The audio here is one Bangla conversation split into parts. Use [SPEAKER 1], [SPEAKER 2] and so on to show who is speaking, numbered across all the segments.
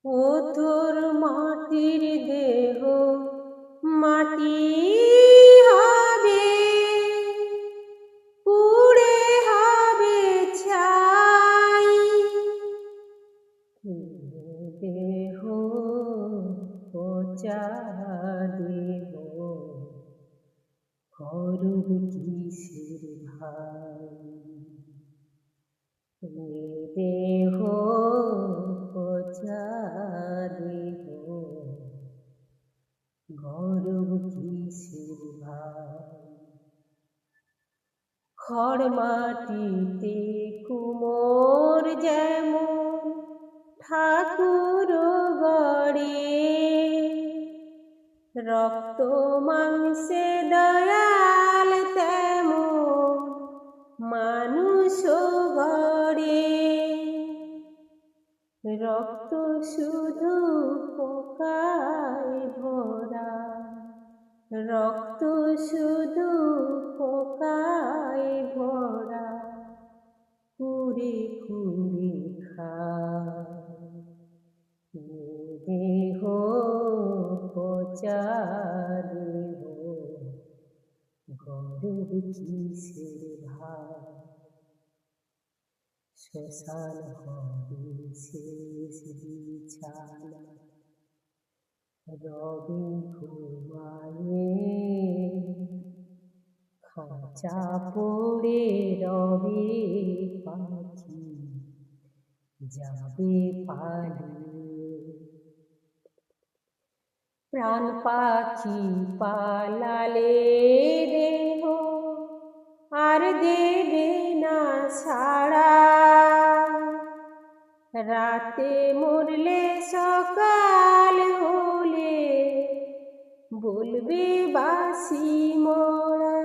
[SPEAKER 1] ও তোর মাটির দেহ মাটি হবে, পুড়ে হবে ছাই। দেহ পচা দেহ করব কিসের ভাই? দেহ পচা দেহ গরব কিসের ভাই? খড় মাটিতে কুমোর যেমন ঠাকুর গড়ে, রক্ত মাংসে দয়াল তেমন মানুষ গড়ে। রক্ত শুধু পোকায় ভরা, রক্ত শুধু পোকায় ভরা, কুড়ে কুড়ে খায়। দেহ পচা দেহ গরব কিসের ভাই? শ্মশান হবে শেষ বিছানা, রবি ঘুমায়ে খাঁচা পড়ে রবে পাখি যাবে পালিয়ে। প্রাণ পাখি পালালে দেহ আর দেবে না সাড়া, রাতে মরলে সকাল হলে বলবে বাসি মরা।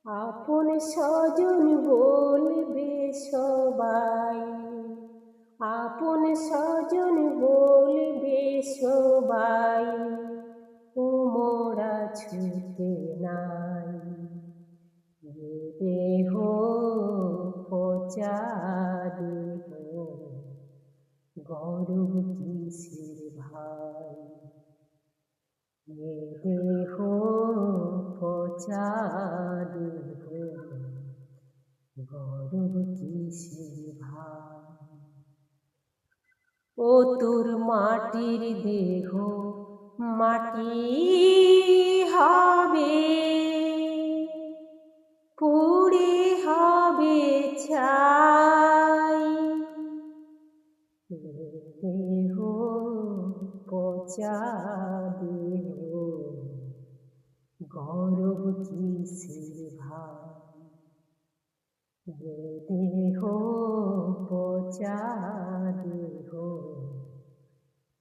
[SPEAKER 1] আপন স্বজন বলবে সবাই, আপন স্বজন বলবে সবাই, ও মোরা ছুটে নাই। দেহ পচা দেহ গরব কিসের ভাই? দেহ পচা দেহ গরব কিসের ভাই? ও তোর মাটির দেহ মাটি হবে, পুড়ে হবে ছাই। দেহ পচা দেহ গরব কিসের ভাই? দেহ পচা দেহ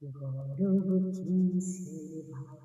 [SPEAKER 1] গরব কিসের ভাই?